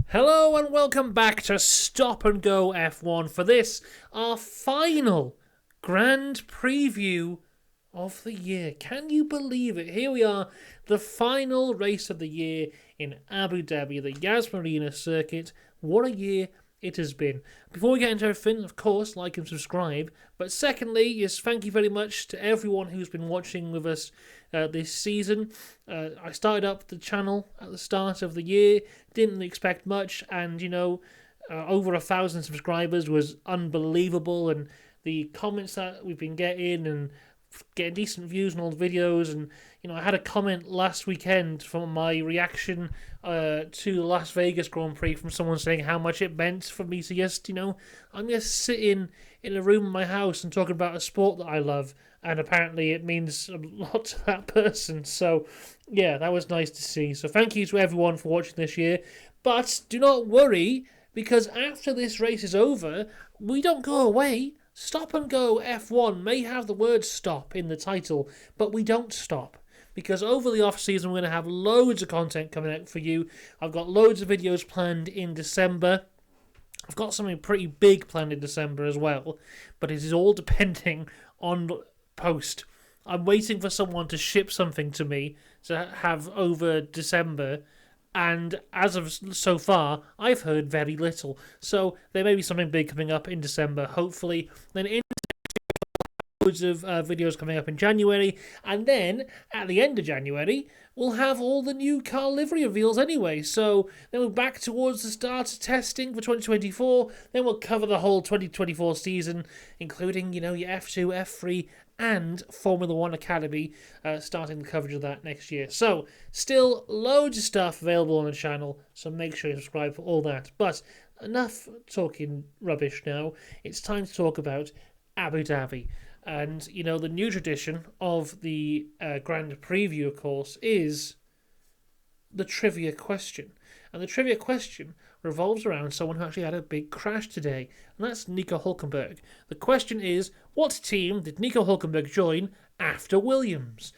Hello and welcome back to Stop and Go F1 for this, our final grand preview of the year. Can you believe it? Here we are, the final race of the year in Abu Dhabi, the Yas Marina circuit. What a year it has been. Before we get into everything, of course, like and subscribe. But secondly, yes, thank you very much to everyone who's been watching with us this season. I started up the channel at the start of the year, didn't expect much, and over 1,000 subscribers was unbelievable, and the comments that we've been getting decent views on all the videos. And I had a comment last weekend from my reaction to the Las Vegas Grand Prix from someone saying how much it meant for me to I'm just sitting in a room in my house and talking about a sport that I love, and apparently it means a lot to that person. So yeah, that was nice to see. So thank you to everyone for watching this year, but do not worry, because after this race is over, we don't go away. Stop and Go F1 may have the word stop in the title, but we don't stop. Because over the off-season, we're going to have loads of content coming out for you. I've got loads of videos planned in December. I've got something pretty big planned in December as well, but it is all depending on post. I'm waiting for someone to ship something to me to have over December, and as of so far, I've heard very little. So there may be something big coming up in December, hopefully. Then in loads of videos coming up in January, and then at the end of January, we'll have all the new car livery reveals anyway. So then we're back towards the start of testing for 2024. Then we'll cover the whole 2024 season, including, your F2, F3, and Formula One Academy, starting the coverage of that next year. So, still loads of stuff available on the channel, so make sure you subscribe for all that. But enough talking rubbish now. It's time to talk about Abu Dhabi. And, the new tradition of the Grand Preview, of course, is the trivia question. And the trivia question revolves around someone who actually had a big crash today, and that's Nico Hülkenberg. The question is, what team did Nico Hülkenberg join after Williams?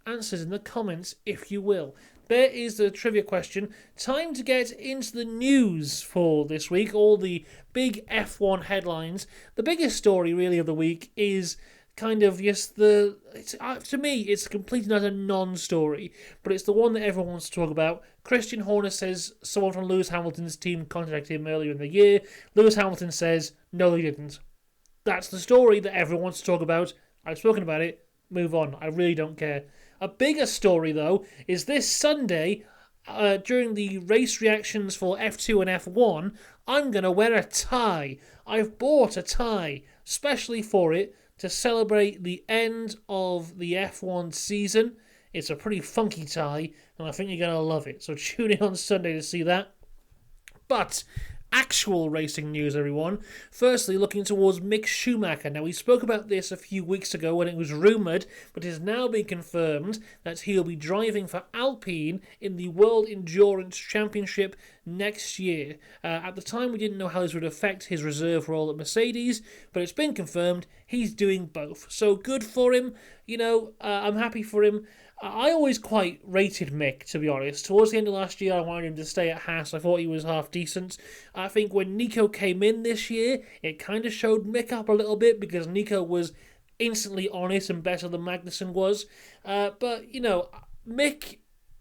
Answers in the comments, if you will. There is the trivia question. Time to get into the news for this week, all the big F1 headlines. The biggest story, really, of the week is kind of to me, it's completely not a non-story, but it's the one that everyone wants to talk about. Christian Horner says someone from Lewis Hamilton's team contacted him earlier in the year. Lewis Hamilton says no, they didn't. That's the story that everyone wants to talk about. I've spoken about it. Move on. I really don't care. A bigger story, though, is this Sunday, during the race reactions for F2 and F1, I'm going to wear a tie. I've bought a tie, specially for it, to celebrate the end of the F1 season. It's a pretty funky tie, and I think you're going to love it. So tune in on Sunday to see that. But actual racing news, everyone. Firstly, looking towards Mick Schumacher. Now, we spoke about this a few weeks ago when it was rumoured, but it has now been confirmed that he'll be driving for Alpine in the World Endurance Championship next year. At the time, we didn't know how this would affect his reserve role at Mercedes, but it's been confirmed he's doing both. So good for him. I'm happy for him. I always quite rated Mick, to be honest. Towards the end of last year, I wanted him to stay at Haas. I thought he was half decent. I think when Nico came in this year, it kind of showed Mick up a little bit, because Nico was instantly on it and better than Magnussen was. But Mick,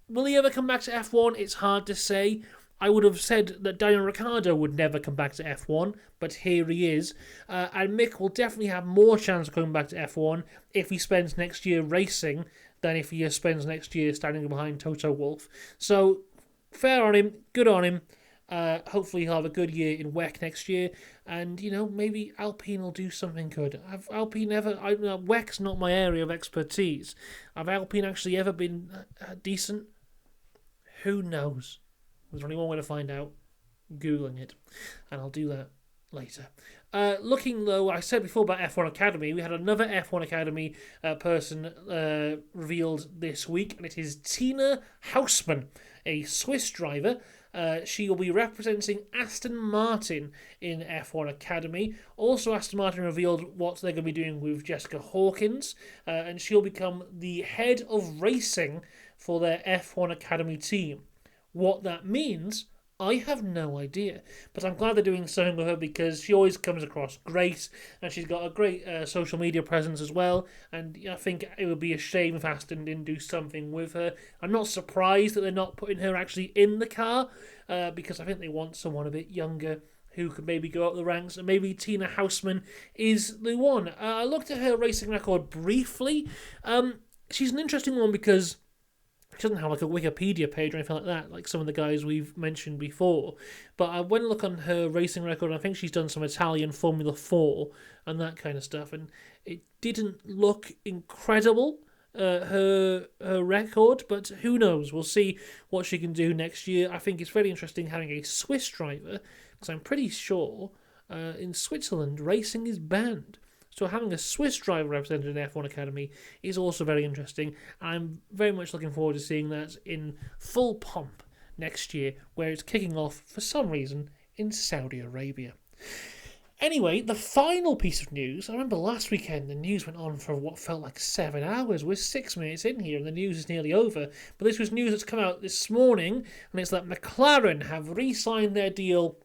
will he ever come back to F1? It's hard to say. I would have said that Daniel Ricciardo would never come back to F1, but here he is. And Mick will definitely have more chance of coming back to F1 if he spends next year racing than if he spends next year standing behind Toto Wolff. So, fair on him, good on him. Hopefully he'll have a good year in WEC next year, and maybe Alpine will do something good. Have Alpine ever? WEC's not my area of expertise. Have Alpine actually ever been decent? Who knows? There's only one way to find out. Googling it, and I'll do that later. Looking though, I said before about F1 Academy, we had another F1 Academy person revealed this week, and it is Tina Hausmann, a Swiss driver. She will be representing Aston Martin in F1 Academy. Also, Aston Martin revealed what they're going to be doing with Jessica Hawkins, and she'll become the head of racing for their F1 Academy team. What that means, I have no idea, but I'm glad they're doing something with her because she always comes across great, and she's got a great social media presence as well. And I think it would be a shame if Aston didn't do something with her. I'm not surprised that they're not putting her actually in the car because I think they want someone a bit younger who could maybe go up the ranks, and maybe Tina Houseman is the one. I looked at her racing record briefly. She's an interesting one because she doesn't have like a Wikipedia page or anything like that, like some of the guys we've mentioned before. But I went and looked on her racing record, and I think she's done some Italian Formula 4 and that kind of stuff, and it didn't look incredible, her record, but who knows? We'll see what she can do next year. I think it's very interesting having a Swiss driver, because I'm pretty sure in Switzerland racing is banned. So having a Swiss driver represented in F1 Academy is also very interesting. I'm very much looking forward to seeing that in full pomp next year, where it's kicking off, for some reason, in Saudi Arabia. Anyway, the final piece of news, I remember last weekend the news went on for what felt like 7 hours. We're 6 minutes in here and the news is nearly over. But this was news that's come out this morning, and it's that McLaren have re-signed their deal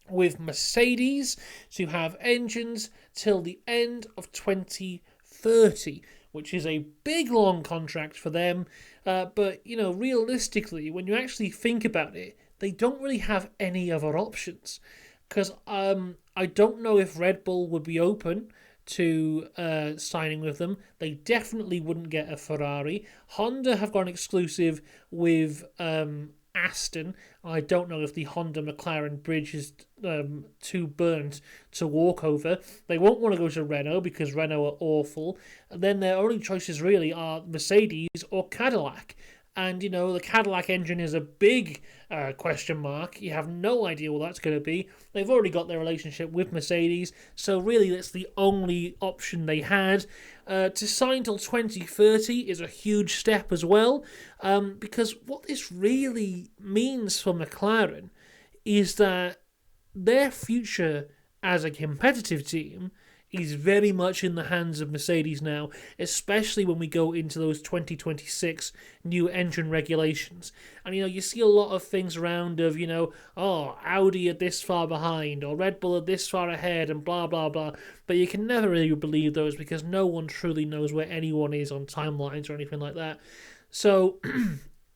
with Mercedes to have engines till the end of 2030, which is a big long contract for them. But, realistically, when you actually think about it, they don't really have any other options. Because I don't know if Red Bull would be open to signing with them. They definitely wouldn't get a Ferrari. Honda have gone exclusive with Aston. I don't know if the Honda McLaren bridge is too burnt to walk over. They won't want to go to Renault because Renault are awful. And then their only choices really are Mercedes or Cadillac. And, the Cadillac engine is a big question mark. You have no idea what that's going to be. They've already got their relationship with Mercedes, so really that's the only option they had. To sign till 2030 is a huge step as well, because what this really means for McLaren is that their future as a competitive team is very much in the hands of Mercedes now, especially when we go into those 2026 new engine regulations. And, you see a lot of things around of, Audi are this far behind, or Red Bull are this far ahead, and blah, blah, blah. But you can never really believe those because no one truly knows where anyone is on timelines or anything like that. So,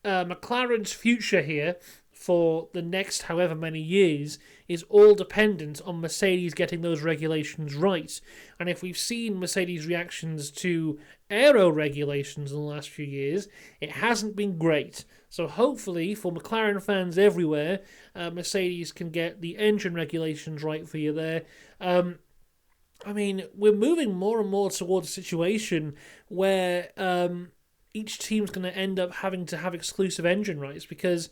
McLaren's future here for the next however many years is all dependent on Mercedes getting those regulations right. And if we've seen Mercedes' reactions to aero regulations in the last few years, it hasn't been great. So hopefully, for McLaren fans everywhere, Mercedes can get the engine regulations right for you there. We're moving more and more towards a situation where each team's going to end up having to have exclusive engine rights, because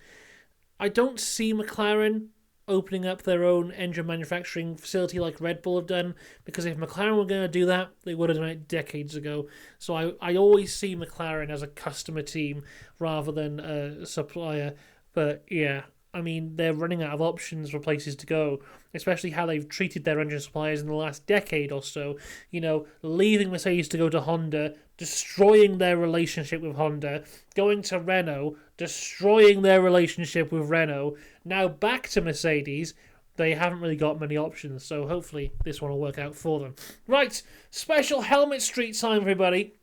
I don't see McLaren opening up their own engine manufacturing facility like Red Bull have done, because if McLaren were going to do that, they would have done it decades ago. So I always see McLaren as a customer team rather than a supplier. But yeah, they're running out of options for places to go, especially how they've treated their engine suppliers in the last decade or so. Leaving Mercedes to go to Honda, destroying their relationship with Honda, going to Renault, destroying their relationship with Renault, now back to Mercedes. They haven't really got many options, so hopefully this one will work out for them. Right, special helmet street time, everybody.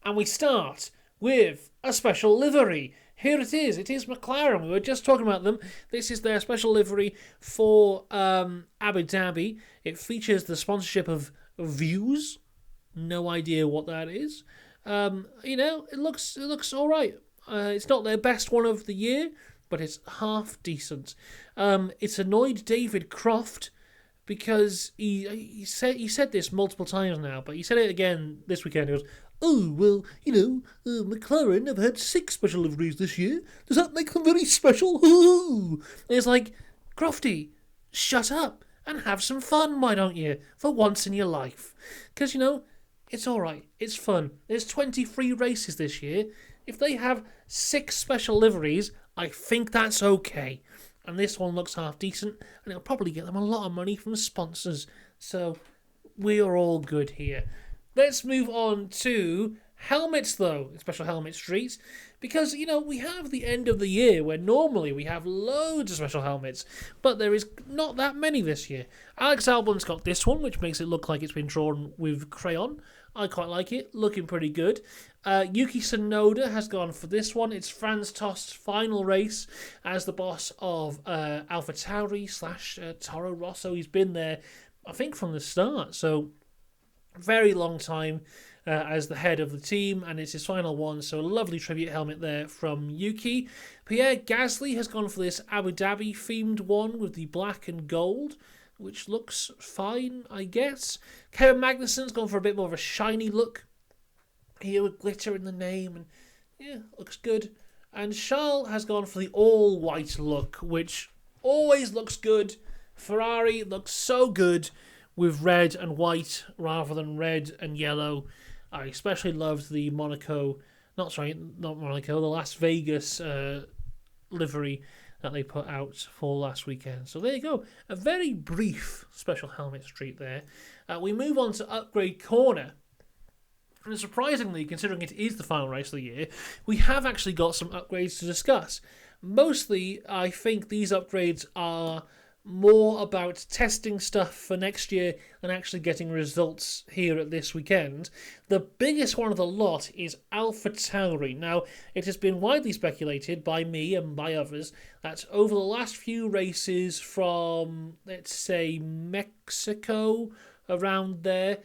And we start with a special livery. Here it is. It is McLaren. We were just talking about them. This is their special livery for Abu Dhabi. It features the sponsorship of Views. No idea what that is. It looks all right. It's not their best one of the year, but it's half decent. It's annoyed David Croft because he said this multiple times now, but he said it again this weekend. He goes, "Oh, well, McLaren have had 6 special liveries this year. Does that make them very special?" And it's like, Crofty, shut up and have some fun, why don't you? For once in your life. Because, it's alright. It's fun. There's 23 races this year. If they have 6 special liveries, I think that's okay. And this one looks half decent, and it'll probably get them a lot of money from sponsors. So, we are all good here. Let's move on to Helmets, though, Special Helmet Street, because, we have the end of the year where normally we have loads of special helmets, but there is not that many this year. Alex Albon's got this one, which makes it look like it's been drawn with crayon. I quite like it, looking pretty good. Yuki Tsunoda has gone for this one. It's Franz Tost's final race as the boss of AlphaTauri / Toro Rosso. He's been there, I think, from the start, so very long time as the head of the team, and it's his final one, so a lovely tribute helmet there from Yuki. Pierre Gasly has gone for this Abu Dhabi themed one with the black and gold, which looks fine, I guess. Kevin Magnussen's gone for a bit more of a shiny look here with glitter in the name, and yeah, looks good. And Charles has gone for the all-white look, which always looks good. Ferrari looks so good with red and white rather than red and yellow. I especially loved the the Las Vegas livery that they put out for last weekend. So there you go. A very brief Special Helmet Street there. We move on to Upgrade Corner. And surprisingly, considering it is the final race of the year, we have actually got some upgrades to discuss. Mostly, I think these upgrades are more about testing stuff for next year than actually getting results here at this weekend. The biggest one of the lot is AlphaTauri. Now, it has been widely speculated by me and by others that over the last few races from, let's say, Mexico, around there,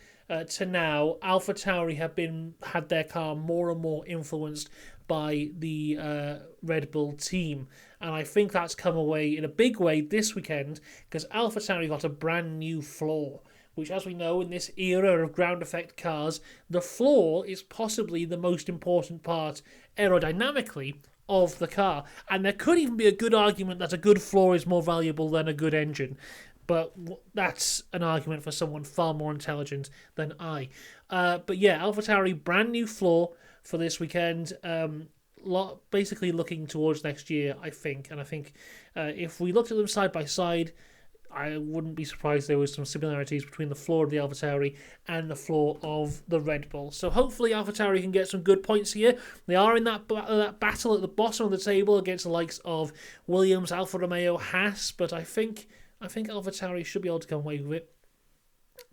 to now, AlphaTauri had their car more and more influenced by the Red Bull team. And I think that's come away in a big way this weekend because AlphaTauri got a brand new floor, which, as we know, in this era of ground effect cars, the floor is possibly the most important part aerodynamically of the car. And there could even be a good argument that a good floor is more valuable than a good engine. But that's an argument for someone far more intelligent than I. But yeah, AlphaTauri, brand new floor for this weekend. Basically looking towards next year, I think. And I think if we looked at them side by side, I wouldn't be surprised there was some similarities between the floor of the AlphaTauri and the floor of the Red Bull. So hopefully AlphaTauri can get some good points here. They are in that battle at the bottom of the table against the likes of Williams, Alfa Romeo, Haas, but I think AlphaTauri should be able to come away with it.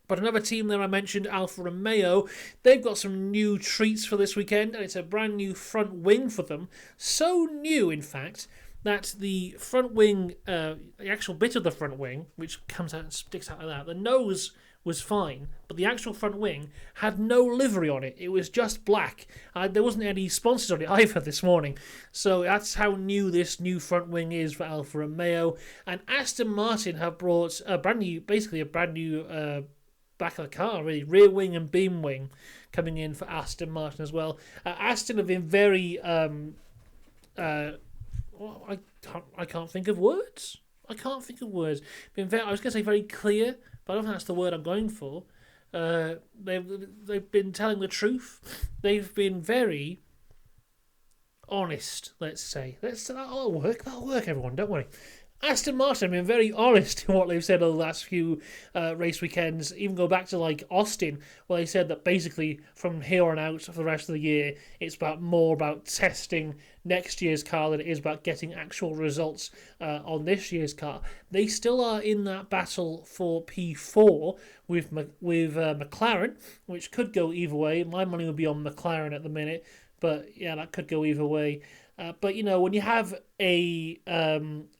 But another team there I mentioned, Alfa Romeo, they've got some new treats for this weekend, and it's a brand new front wing for them. So new, in fact, that the front wing, the actual bit of the front wing, which comes out and sticks out like that, the nose was fine, but the actual front wing had no livery on it. It was just black. There wasn't any sponsors on it either this morning. So that's how new this new front wing is for Alfa Romeo. And Aston Martin have brought a brand new back of the car, really, rear wing and beam wing coming in for Aston Martin as well. Aston have been very I can't think of words. I was going to say very clear, but I don't think that's the word I'm going for. They've been telling the truth. They've been very honest, let's say. That'll work, everyone, don't worry. Aston Martin have been very honest in what they've said over the last few race weekends. Even go back to like Austin, where they said that basically from here on out for the rest of the year, it's more about testing next year's car than it is about getting actual results on this year's car. They still are in that battle for P4 with McLaren, which could go either way. My money would be on McLaren at the minute, but yeah, that could go either way. But, when you have a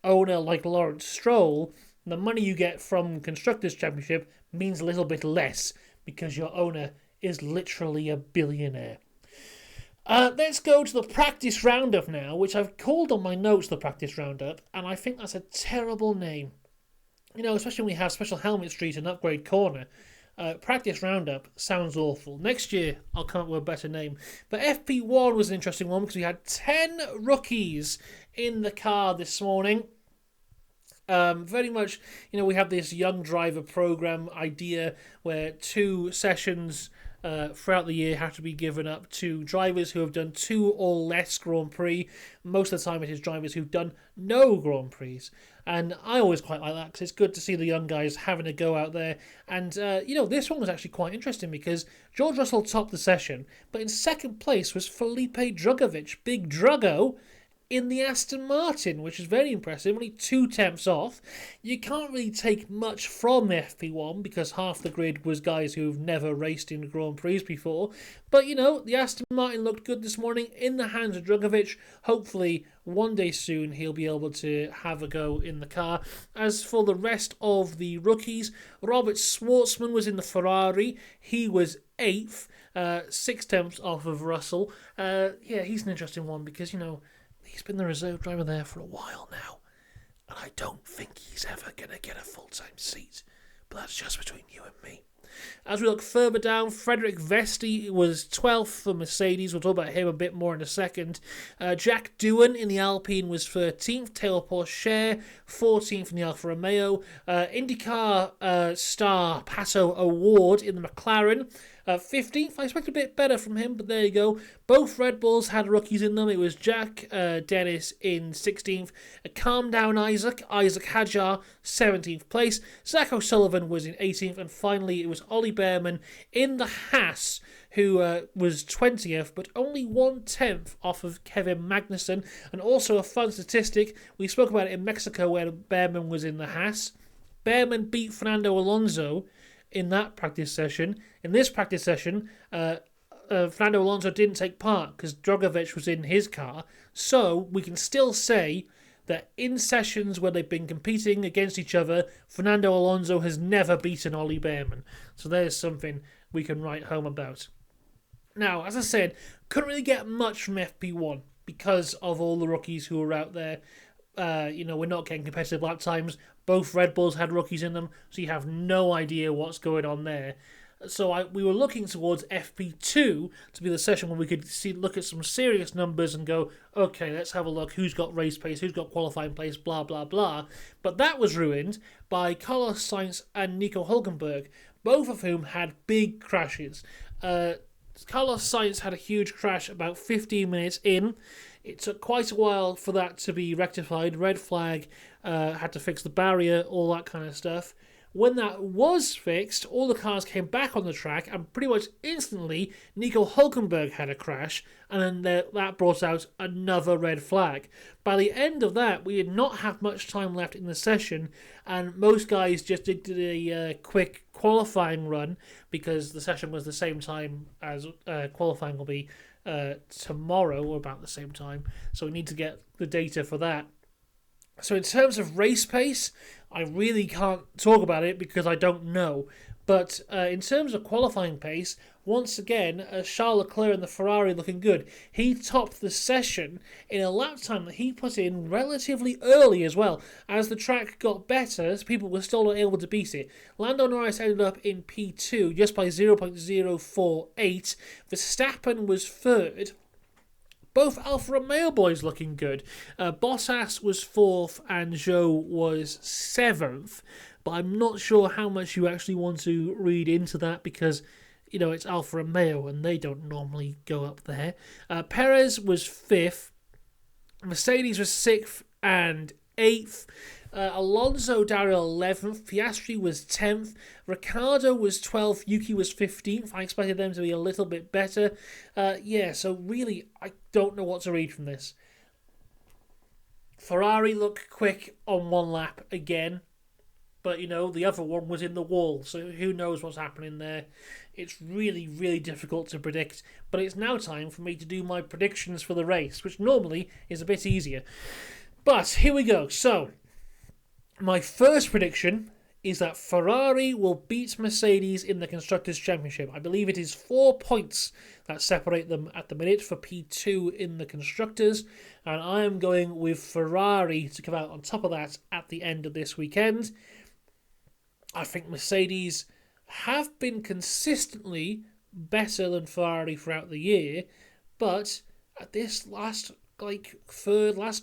owner like Lawrence Stroll, the money you get from Constructors' Championship means a little bit less because your owner is literally a billionaire. Let's go to the practice roundup now, which I've called on my notes the practice roundup, and I think that's a terrible name. Especially when we have Special Helmet Street and Upgrade Corner. Practice Roundup sounds awful. Next year, I'll come up with a better name. But FP1 was an interesting one because we had 10 rookies in the car this morning. Very much, we have this young driver program idea where 2 sessions throughout the year have to be given up to drivers who have done 2 or less Grand Prix. Most of the time it is drivers who've done no Grand Prix. And I always quite like that because it's good to see the young guys having a go out there. And, this one was actually quite interesting because George Russell topped the session, but in second place was Felipe Drugovich, Big Drugo, in the Aston Martin, which is very impressive, only 2/10 off. You can't really take much from the FP1 because half the grid was guys who've never raced in Grand Prix before. But, the Aston Martin looked good this morning in the hands of Drugovich. Hopefully, one day soon, he'll be able to have a go in the car. As for the rest of the rookies, Robert Schwartzman was in the Ferrari. He was 8th, 6/10 off of Russell. He's an interesting one because, he's been the reserve driver there for a while now, and I don't think he's ever going to get a full-time seat. But that's just between you and me. As we look further down, Frederick Vesti was 12th for Mercedes. We'll talk about him a bit more in a second. Jack Doohan in the Alpine was 13th. Taylor Pourchaire, 14th in the Alfa Romeo. IndyCar star Pato O'Ward in the McLaren, 15th. I expect a bit better from him, but there you go. Both Red Bulls had rookies in them. It was Jack Dennis in 16th. Calm Down Isaac Hadjar, 17th place. Zach O'Sullivan was in 18th. And finally, it was Ollie Behrman in the Haas, who was 20th, but only 1/10 off of Kevin Magnussen. And also a fun statistic, we spoke about it in Mexico where Behrman was in the Haas. Behrman beat Fernando Alonso in that practice session. In this practice session, Fernando Alonso didn't take part because Drugovich was in his car. So we can still say that in sessions where they've been competing against each other, Fernando Alonso has never beaten Ollie Behrman. So there's something we can write home about. Now, as I said, couldn't really get much from FP1 because of all the rookies who were out there. We're not getting competitive lap times. Both Red Bulls had rookies in them, so you have no idea what's going on there. So we were looking towards FP2 to be the session where we could look at some serious numbers and go, okay, let's have a look who's got race pace, who's got qualifying pace, blah, blah, blah. But that was ruined by Carlos Sainz and Nico Hülkenberg, both of whom had big crashes. Carlos Sainz had a huge crash about 15 minutes in. It took quite a while for that to be rectified. Red flag, had to fix the barrier, all that kind of stuff. When that was fixed, all the cars came back on the track, and pretty much instantly, Nico Hülkenberg had a crash, and then that brought out another red flag. By the end of that, we did not have much time left in the session, and most guys just did a quick qualifying run, because the session was the same time as qualifying will be tomorrow, or about the same time, so we need to get the data for that. So in terms of race pace, I really can't talk about it because I don't know. But in terms of qualifying pace, once again, Charles Leclerc in the Ferrari looking good. He topped the session in a lap time that he put in relatively early as well. As the track got better, people were still not able to beat it. Lando Norris ended up in P2 just by 0.048. Verstappen was third. Both Alfa Romeo boys looking good. Bottas was 4th and Zhou was 7th. But I'm not sure how much you actually want to read into that because, it's Alfa Romeo and they don't normally go up there. Perez was 5th. Mercedes was 6th and 8th. Alonso down at 11th. Piastri was 10th. Ricciardo was 12th. Yuki was 15th. I expected them to be a little bit better. So really, I don't know what to read from this. Ferrari looked quick on one lap again. But, the other one was in the wall. So who knows what's happening there. It's really, really difficult to predict. But it's now time for me to do my predictions for the race, which normally is a bit easier. But here we go. So my first prediction is that Ferrari will beat Mercedes in the Constructors' Championship. I believe it is 4 points that separate them at the minute for P2 in the Constructors, and I am going with Ferrari to come out on top of that at the end of this weekend. I think Mercedes have been consistently better than Ferrari throughout the year, but at this last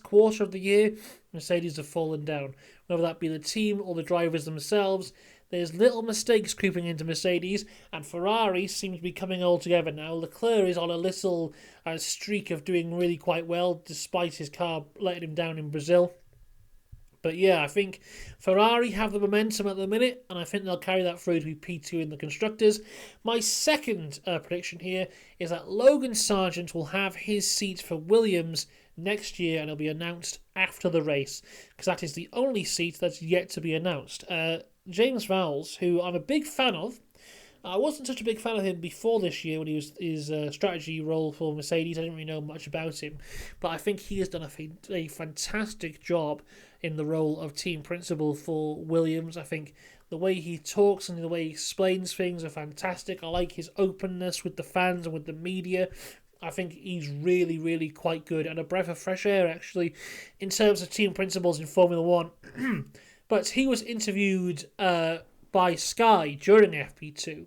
quarter of the year, Mercedes have fallen down. Whether that be the team or the drivers themselves, There's little mistakes creeping into Mercedes, and Ferrari seems to be coming all together now. Leclerc is on a little streak of doing really quite well, despite his car letting him down in Brazil. But yeah, I think Ferrari have the momentum at the minute, and I think they'll carry that through to be P2 in the Constructors. My second prediction here is that Logan Sargeant will have his seat for Williams next year, and it'll be announced after the race, because that is the only seat that's yet to be announced. James Vowles, who I'm a big fan of, I wasn't such a big fan of him before this year when he was his strategy role for Mercedes. I didn't really know much about him, but I think he has done a fantastic job in the role of team principal for Williams. I think the way he talks and the way he explains things are fantastic. I like his openness with the fans and with the media. I think he's really, really quite good and a breath of fresh air, actually, in terms of team principals in Formula One. But he was interviewed by Sky during FP2,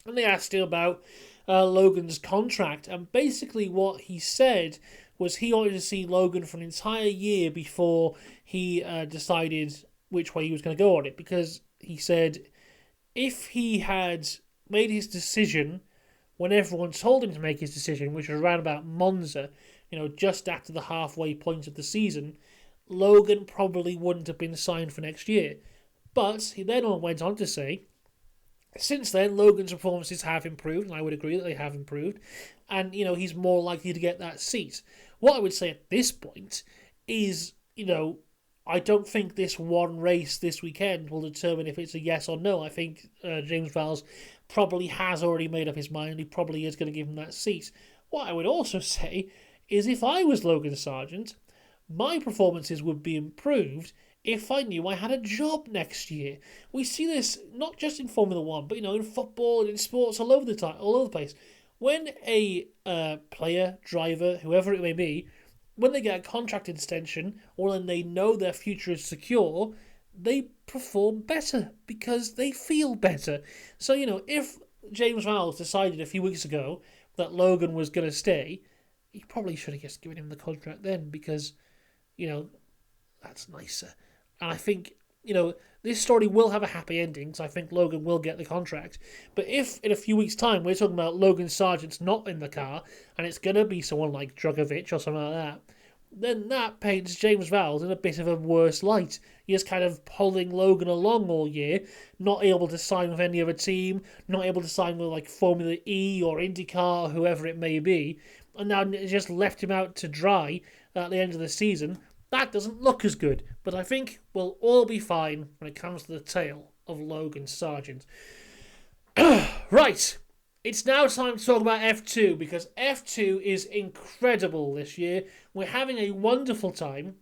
and they asked him about Logan's contract, and basically what he said was he wanted to see Logan for an entire year before he decided which way he was going to go on it, because he said if he had made his decision when everyone told him to make his decision, which was around about Monza, just after the halfway point of the season, Logan probably wouldn't have been signed for next year. But he then went on to say, since then, Logan's performances have improved, and I would agree that they have improved, and, he's more likely to get that seat. What I would say at this point is, I don't think this one race this weekend will determine if it's a yes or no. I think James Vowles probably has already made up his mind. He probably is going to give him that seat. What I would also say is if I was Logan Sargeant, my performances would be improved if I knew I had a job next year. We see this not just in Formula One, but in football and in sports all over the place. When a player, driver, whoever it may be, when they get a contract extension or when they know their future is secure, they perform better because they feel better. So, if James Vowles decided a few weeks ago that Logan was going to stay, he probably should have just given him the contract then because, that's nicer. And I think, this story will have a happy ending because I think Logan will get the contract. But if in a few weeks' time we're talking about Logan Sargeant's not in the car and it's going to be someone like Drugovich or something like that, then that paints James Vowles in a bit of a worse light. He's kind of pulling Logan along all year, not able to sign with any other team, not able to sign with like Formula E or IndyCar or whoever it may be, and now just left him out to dry at the end of the season. That doesn't look as good, but I think we'll all be fine when it comes to the tale of Logan Sargeant. Right, it's now time to talk about F2, because F2 is incredible this year. We're having a wonderful time.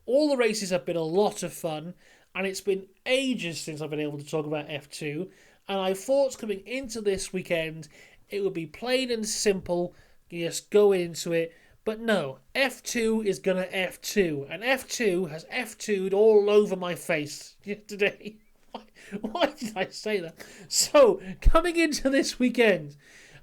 All the races have been a lot of fun, and it's been ages since I've been able to talk about F2, and I thought coming into this weekend it would be plain and simple, just go into it. But no, F2 is going to F2, and F2 has F2'd all over my face today. Why did I say that? So, coming into this weekend,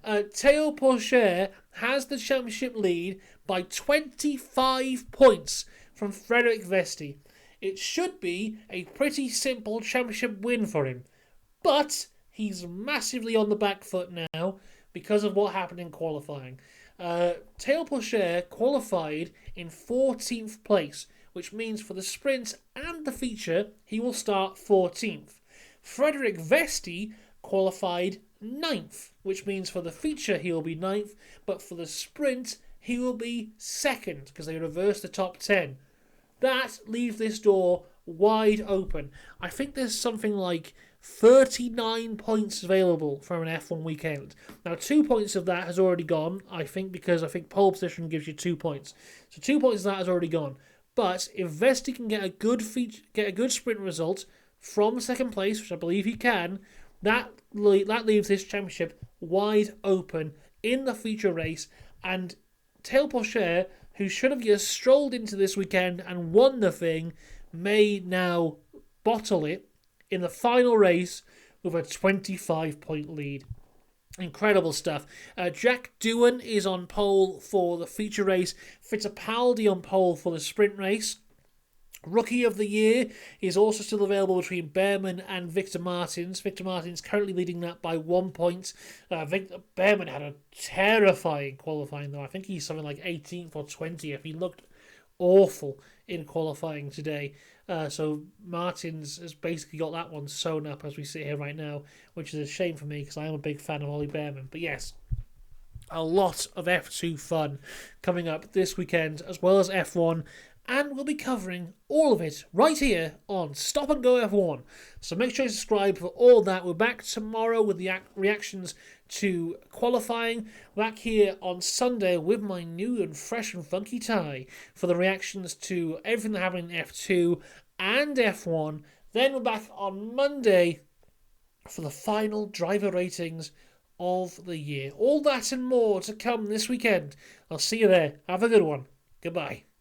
Théo Pourchaire has the championship lead by 25 points from Frédéric Vesti. It should be a pretty simple championship win for him, but he's massively on the back foot now because of what happened in qualifying. Théo Pourchaire qualified in 14th place, which means for the sprint and the feature, he will start 14th. Frédéric Vesti qualified 9th, which means for the feature he will be 9th, but for the sprint he will be 2nd, because they reversed the top 10. That leaves this door wide open. I think there's something like 39 points available for an F1 weekend. Now, 2 points of that has already gone, I think, because I think pole position gives you 2 points. So 2 points of that has already gone. But if Vesti can get a good sprint result from second place, which I believe he can, that leaves this championship wide open in the feature race. And Théo Pourchaire, who should have just strolled into this weekend and won the thing, may now bottle it in the final race with a 25-point lead. Incredible stuff. Jack Doohan is on pole for the feature race. Fittipaldi on pole for the sprint race. Rookie of the Year is also still available between Behrman and Victor Martins. Victor Martins currently leading that by 1 point. Behrman had a terrifying qualifying, though. I think he's something like 18th or 20th. He looked awful in qualifying today. So Martins has basically got that one sewn up as we sit here right now, which is a shame for me because I am a big fan of Ollie Behrman. But yes, a lot of F2 fun coming up this weekend, as well as F1, and we'll be covering all of it right here on Stop and Go F1. So make sure you subscribe for all that. We're back tomorrow with the reactions to qualifying. Back here on Sunday with my new and fresh and funky tie for the reactions to everything that happened in F2 and F1. Then we're back on Monday for the final driver ratings of the year. All that and more to come this weekend. I'll see you there. Have a good one. Goodbye.